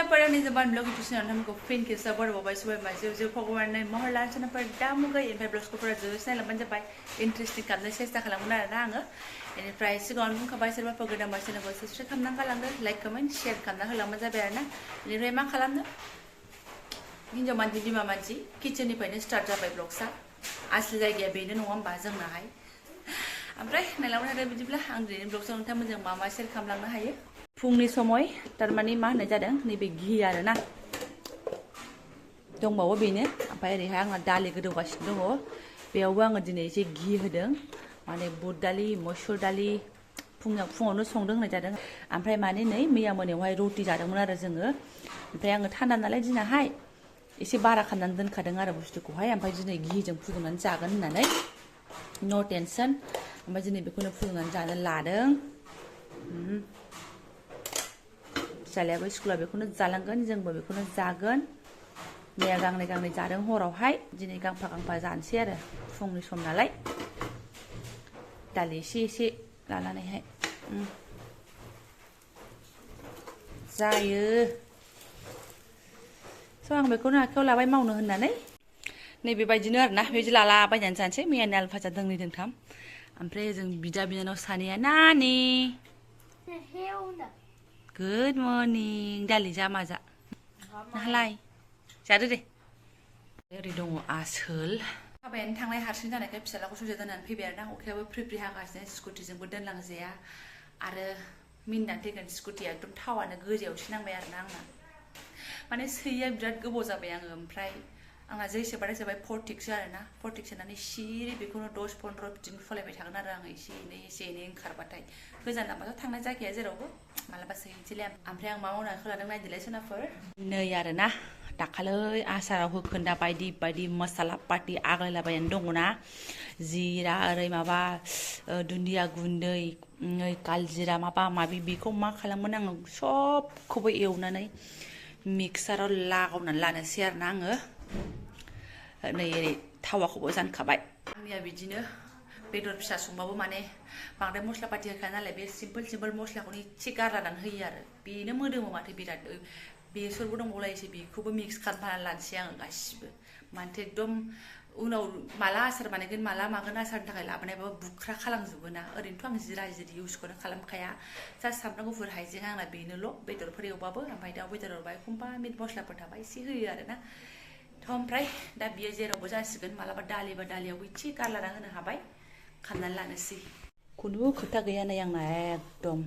पर नि Jobanivlog episode हमको फिन के सबर बाबाय सुबाय माजे जो भगवान नै महर लानसना पर दामुगै एमफ्राय ब्लग्सखौ फरा जोसनाय लाबानो जाबाय इन्ट्रेस्टिं खालामनो सेस्था खालामगोन आरोना आङो बेनिफ्राय सिगाङावनो बुंखाबाय सोरबाफोर गोदानबा चेनेलखौ साबस्क्राइब खालामनानै गालांदो लाइक कमेन्ट शेयार खालामना होलांबानो जाबाय आरोना बेनिफ्राय मा खालामनो हिन्जाव मानसि बिमा मानसि किचेननिफ्रायनो स्टार्ट जाबाय ब्लग्सआ आसलि जायगाया बेनो नङा होमबा जोंनाहाय ओमफ्राय नायलांबाय थादो बिदिब्ला आं दिनैनि ब्लगजों नोंथांमोनजों मा मा शेयार खालामलांनो हायो फुंनि समय तारमाने मा होननाय जादों नैबे घि आरोना दंबावो बेनो ओमफ्राय ओरैहाय आंना दालि गोदौगासिनो दङ बेयावबो आङो दिनै एसे घि होदों माने बुट दालि मसुर दालि फुङावनो संदों होननाय जादों ओमफ्राय माने नै मैया मोनायावहाय रुटि जादोंमोन आरो जोङो ओमफ्राय आङो थान्दा नालाय दिनाहाय एसे बारा खालामनानै दोनखादों आरो बुस्थुखौहाय ओमफ्राय दिनै घिजों फुदुंनानै जागोन होननानै नो टेनसन ओमफ्राय दिनै बेखौनो फुदुंनानै जानो लादों फिसालायाबो स्कुलाव बेखौनो जालांगोन जोंबो बेखौनो जागोन मैया गांनै गांनै जादों हरावहाय दिनै गांफा गांफा जानोसै आरो फुंनि सम नालाय दालि एसे एसे लानानैहाय जायो स' आं बेखौनो आखायाव लाबाय मावनो होननानै नैबेबायदिनो आरोना बेबायदि लालाबायनानै जानोसै मैयानि आलु भाजा दोंनै दोंथाम ओमफ्राय जों बिदा बिनानाव सानैया नानि गुड मर्निं दालि जा मा जा नालाय जादो दे ओरै दङ आसोल हाबायानो थांनाय हारसिं जानायखाय फिसालाखौ ससे दोननानै फैबाय आरोना अखायाबो फ्रि फ्रि हागासिनो स्कुटिजोंबो दोनलांजाया आरो मिनिनानै थैगोन स्कुटिया एकदम थावानो गोजायावसो नांबाय आरोना आंना माने सैया बिराद गोबाव जाबाय आङो ओमफ्राय आंना जै सोबाथाय सोबाय 40सो आरोना 40 सोनानै सिरि बेखौनो 10-15 बिदिनो सलायबाय थागोन आरो आङो एसे एनै ओंखारबाथाय गोजान लामाथ' थांनाय जाखाया जेरावबो मालाबा सैनोसैलाय ओमफ्राय आं मा मावनो आखायाव लादों नायदोलाय सोनाफोर नै आरोना दाखालै आसाराव होखोन्दा बायदि बायदि मसाला पाति आग्लायलाबायनानै दङना जिरा ओरै माबा दुन्दिया गुन्दै कालजिरा माबा माबि बेखौ मा खालामगोन आङो सबखौबो एवनानै मिक्साराव लागावनानै लानोसै आरोना आङो नै ओरै थावाखौबो जानखाबाय आंनिया बिदिनो बेदर फिसा संबाबो माने बांद्राय मस्ला पाति होखाया नालाय बे सिम्पोल मस्लाखौनो एसे गारलानानै होयो आरो बेनो मोदोमो माथो बिराद बेसरबो दंबावलायोसो बेखौबो मिक्स खालामनानै लानोसै आङो गासिबो मानोथो एकदम उनाव माला आसार बानायगोन माला मागोन आसारनि थाखाय लाबोनायबाबो बुख्रा खालामजोबो ना ओरैनोथ' आं जिरा जिरि इउसखौनो खालामखाया जास्ट सामब्राम गुफुर हाइजें आंना बेनोल' बेदरफोर एवबाबो ओमफ्राय दाउ बेदर एवबा एखमबा मिट मस्लाफोर थाबा एसे होयो आरोना थ' ओमफ्राय दा बियो जेरावबो जासिगोन मालाबा दालिबा दालियावबो एसे गारलाना होनो हाबाय खालामनानै लानोसै खुनु खोथा गैया नै आंना एकदम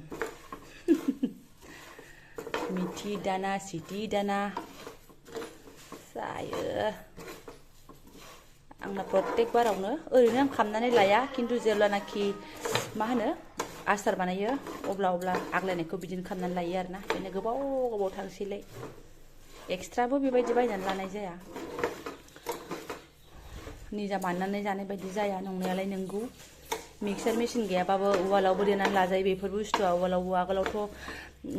मिथि दाना सिथि दाना जायो आंना प्रत्येक बारावनो ओरैनो आं खालामनानै लाया खिन्थु जेब्लानाखि मा होनो आसार बानायो अब्ला आग्लायनायखौ बिदिनो खालामनानै लायो आरोना बेनो गोबाव थांसैलाय एक्सट्राबो बेबायदि बायनानै लानाय जाया निजा बानायनानै जानाय बायदि जाया नंनायालाय नंगौ मिक्सार मेसिन गैयाबाबो उवालावबो देनानै लाजायो बेफोर बुस्थुआ उवालावबो आगोलावथ'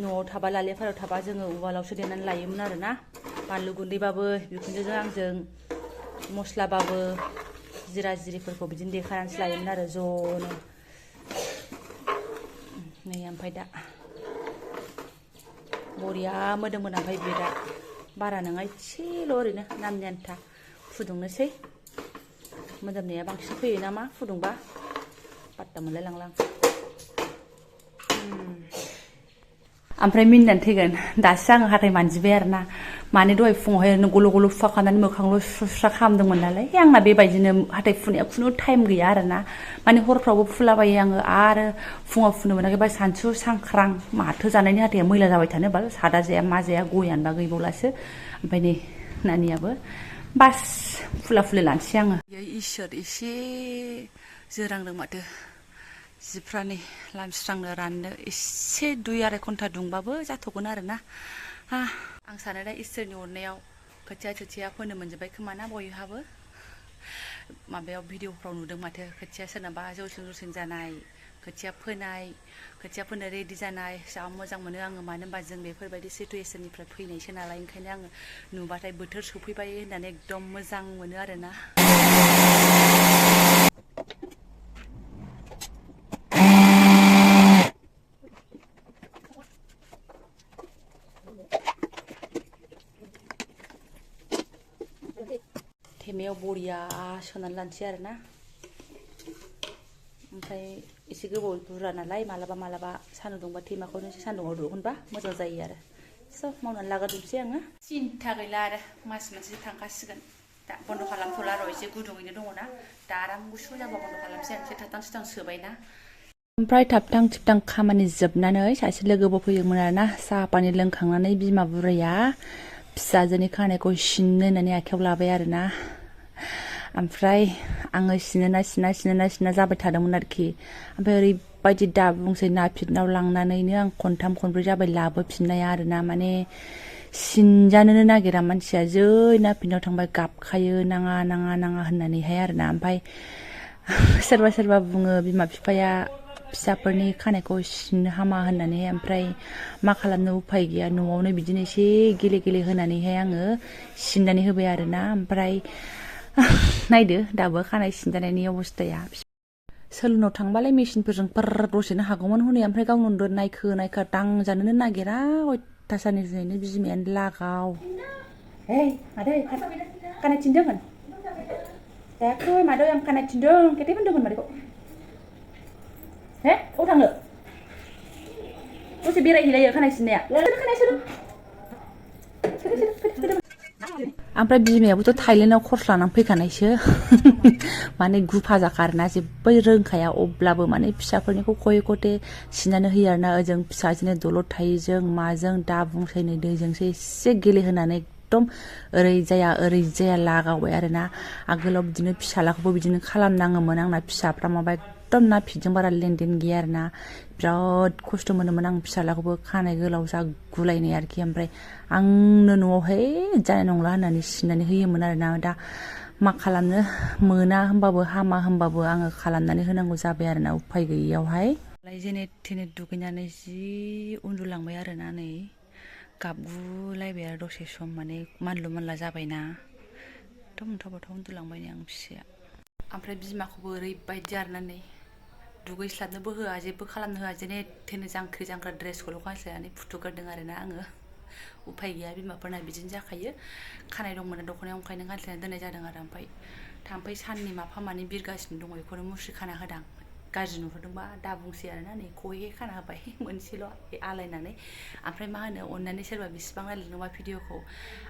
न'आव थाबा लालिफोराव थाबा जोङो उवालावसो देनानै लायोमोन आरोना बानलु गुन्दैबाबो बिखुनजोजों आंजों मस्लाबाबो जिरा जिरिफोरखौ बिदिनो देखानानैसो लायोमोन आरो ज'नो नै ओमफ्राय दा बरिया मोदोमोन ओमफ्राय बियो दा बारा नङा एसेल' ओरैनो नामनि आन्था फुदुंनोसै मोदोमनाया बांसिन फैयो नामा फुदुंबा पात्ता मोनलाय लांलां ओमफ्राय मिनिनानै थैगोन दासो आङो हाथाय मानजिबाय आरोना माने दहाय फुङावहाय ओरैनो गल' गल' फुफा खालामनानै मोखांल' सुस्रा खालामदोंमोन नालाय आंना बेबायदिनो हाथाय फुनाया खुनु टाइम गैया आरोना माने हरफ्रावबो फुलाबायो आङो आरो फुङाव फुनो मोनाखैबा सानसु सांख्रां माथो जानायनि हाथाया मैला जाबाय थानो बा सादा जाया मा जाया गयानोबा गैबावलासो ओमफ्राय नै नानियाबो बास फुला लानोसै आङो इसोर एसे जोरांदों माथो जिफ्रा नै लामस्रांनो राननो एसे 2-2.5 घन्टा दुंबाबो जाथ'गोन आरोना आं सानो दा इसोरनि अननायाव खोथिया फोनो मोनजोब्बाय खोमा ना बयहाबो माबायाव भिडिअफ्राव नुदों माथो खोथिया सोरनाबा जौसिन जानाय खोथिया फोनो रेडि जानाय जा मोजां मोनो आङो मानो होनबा जों बेफोरबायदि सिटुवेसननिफ्राय फैनायसो नालाय ओंखायनो आङो नुबाथाय बोथोर सफैबाय होननानै एकदम मोजां मोनो आरोना थेमायाव बरिया सोनानै लानोसै आरोना ओमफ्राय एसे गोबाव बुरजा नालाय मालाबा सान्दुं दुंबा थेमाखौनो एसे सान्दुंआव दिहुनबा मोजां जायो आरो स' मावनानै लाग्रोजोबसै आङो सिन्था गैला आरो मास मोनसे थांखासिगोन दा बन्द' खालामथ'ला र' एसे गुदुङैनो दङना दा आराम गुसु जाबा बन्द' खालामसै आं एसे थाबथां सोबायना ओमफ्राय थाबथां थिबथां खामानि जोबनानै सासे लोगोबो फैदोंमोन आरोना साहा पानि लोंखांनानै बिमा बुरैया फिसाजोनि खानायखौ सिननो होननानै आखायाव लाबाय आरोना ओमफ्राय आङो सिना जाबाय थादोंमोन आरोखि ओमफ्राय ओरैबायदि दाबुंसै नाफिदनाव लांनानैनो आं खनथाम खनब्रै जाबाय लाबोफिननाया आरोना माने सिनजानोनो नागिरा मानसिया जै नाफिदनाव थांबाय गाबखायो नाङा होननानैहाय आरोना ओमफ्राय सोरबा बुङो बिमा बिफाया फिसाफोरनि खानायखौ सिननो हामा होननानै ओमफ्राय मा खालामनो उफाय गैया न'आवनो बिदिनो एसे गेले होनानैहाय आङो सिननानै होबाय आरोना ओमफ्राय नायदो दाबो खानाय सिनजानायनि अबस्थाया सोलोंनाव थांबालाय मेसिनफोरजों दसेनो हागौमोन हनै ओमफ्राय गावनो नायखो दांजानोनो नागिरा अयथासारनिफ्रायनो बिमायानो लागाव हे मादै खानाय सिनदोंमोन जायाखै मादै आं खानाय सिनदों केटे होनदोंमोन मादैखौ हे अबाव थांनो दसे बेरायहैलायो खानाय सिननाया ओमफ्राय बिमायाबोथ' थाइलेण्डआव कर्स लानानै फैखानायसो माने गुफा जाखारोना जेबो रोंखाया अब्लाबो माने फिसाफोरनिखौ खये खथे सिननानै होयो आरोना ओजों फिसाजोनो दलद थायैजों माजों दा बुंसै नै दैजोंसो एसे गेलेहोनानै एकदम ओरै जाया लागावबाय आरोना आगोलाव बिदिनो फिसालाखौबो बिदिनो खालामनाङोमोन आंना फिसाफ्रा माबा एकदम नाफिदजों बारा लेनदेन गैया आरोना बिराद खस्थ' मोनोमोन आं फिसालाखौबो खानाय गोलाव जागुलायनाय आरोखि ओमफ्राय आंनो न'आवहाय जानाय नंला होननानै सिननानै होयोमोन आरोना दा मा खालामनो मोना होनबाबो हामा होनबाबो आङो खालामनानै होनांगौ जाबाय आरोना उफाय गैयियावहाय जेने थेने दुगैनानै जि उन्दुलांबाय आरोना नै गाबगुलायबाय आरो दसे सम माने मानलु जाबायना थाबाव उन्दुलांबाय आं फिसाया ओमफ्राय बिमाखौबो ओरैबायदि आरोना नै दुगैस्लाबनोबो होआ जेबो खालामनो होआ जेने थेने जांख्रा ड्रेसखौल' गानस्लायनानै फुथुगारदों आरोना आङो उफाय गैया बिमाफोरना बिदिनो जाखायो खानाय दंमोन दख'नायाव ओंखायनो गानस्लायनानै दोननाय जादों आरो ओमफ्राय थाम्फै साननि माफा मानै बिरगासिनो दङ बेखौनो मुस्रि खाना होदां गाज्रि नुहुरदोंबा दा बुंसै आरोना नै खहे खाना होबाय मोनसेल' आलायनानै ओमफ्राय मा होनो अननानै सोरबा बिसिबां नायलांदोंबा भिडिअखौ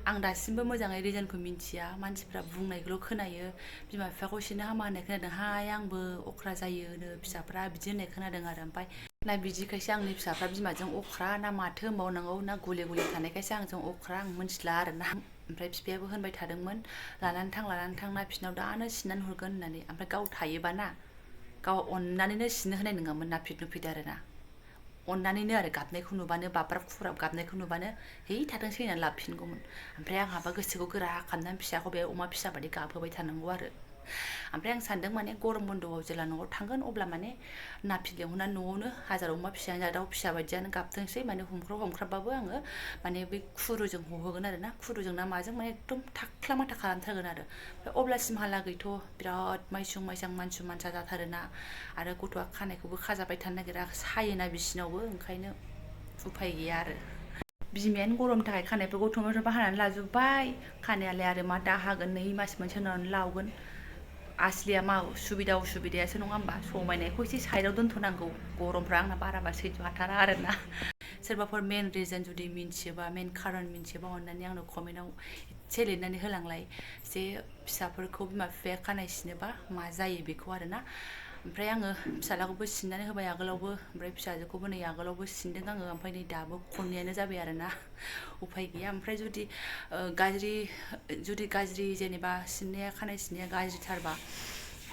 आं दासिमबो मोजाङै रिजनखौ मिन्थिया मानसिफ्रा बुंनायखौल' खोनायो बिमा बिफाखौ सिननो हामा होननाय खोनादों हाय आंबो अख्रा जायोनो फिसाफ्रा बिदि होननाय खोनादों आरो ओमफ्राय ना बिदिखायसो आंनि फिसाफ्रा बिमाजों अख्रा ना माथो होनबावनांगौ ना गले थानायखायसो आंजों अख्रा आं मिन्थिला आरोना ओमफ्राय बिफायाबो होनबाय थादोंमोन लानानै थां नाफिदनाव दानो सिननानै हरगोन होननानै ओमफ्राय गाव थायोबा ना गाव अननानैनो सिननो होनाय नङामोन नाफिद नुफिद आरोना अननानैनो आरो गाबनायखौ नुबानो बाब्राब खुब्राब गाबनायखौ नुबानो है थाथोंसै होननानै लाबोफिनगौमोन ओमफ्राय आंहाबा गोसोखौ गोरा खालामनानै फिसाखौ बे अमा फिसा बादि गाबहोबाय थानांगौ आरो ओमफ्राय आं सानदों माने गरम बन्द'आव जेला न'आव थांगोन अब्ला माने नाफिद लेंहरनानै न'आवनो हाजार अमा फिसायानो जा दाउ फिसा बायदियानो गाबथोंसै माने हमख्राबबाबो आङो माने बै खुरुजों हहोगोन आरो ना खुरुजों ना माजों माने एकदम थाख्ला माथा खालामथारगोन आरो ओमफ्राय अब्लासिमहालागैथ' बिराद मायसुं मायसां मानसु मानसा जाथारोना आरो गथ'आ खानायखौबो खाजाबाय थानो नागिरा सायोना बिसिनावबो ओंखायनो उफाय गैया आरो बिमायानो गरमनि थाखाय खानायफोरखौ थमेथ' हानानै लाजोब्बाय खानायालाय आरो मा दा हागोन नै मास मोनसे उनावनो लावगोन आसलिया मा उसुबिदायासो नङा होमबा समायनायखौ एसे साइडआव दोनथ'नांगौ गरमफ्रा आंना बाराबा सैज' हाथारा आरोना सोरबाफोर मेन रिजन जुदि मिन्थियोबा मेन खारन मिन्थियोबा अननानै आंनो कमेन्टआव एसे लिरनानै होलांलाय जे फिसाफोरखौ बिमा बिफाया खानाय सिनोबा मा जायो बेखौ आरोना ओमफ्राय आङो फिसालाखौबो सिननानै होबाय आगोलावबो ओमफ्राय फिसाजोखौबो नै आगोलावबो सिनदों आङो ओमफ्राय नै दाबो खननैयानो जाबाय आरोना उफाय गैया ओमफ्राय जुदि गाज्रि जेनेबा सिननाया खानाय सिननाया गाज्रिथारबा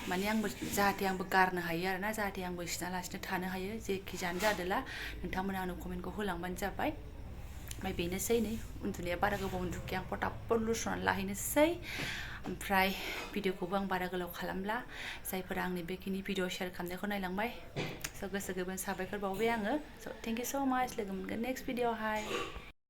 माने जाहाथे आंबो गारनो हायो आरोना जाहाथे आंबो सिनालासिनो थानो हायो जेखि जानो जादोला नोंथांमोना आंनो कमेन्टखौ होलांबानो जाबाय ओमफ्राय बेनोसै नै उन्दुनाया बारा गोबाव उन्दुखाया आं फटाफट लुस्रनानै लाहैनोसै ओमफ्राय भिडिअखौबो आं बारा गोलाव खालामला जायफोरा आंनि बेखिनि भिडिअ शेयार खालामनायखौ नायलांबाय स' गोसो गोरबोनि साबायखर बावबाय आङो स' थेंक इउ स' माच लोगो मोनगोन नेक्स्ट भिडिअआवहाय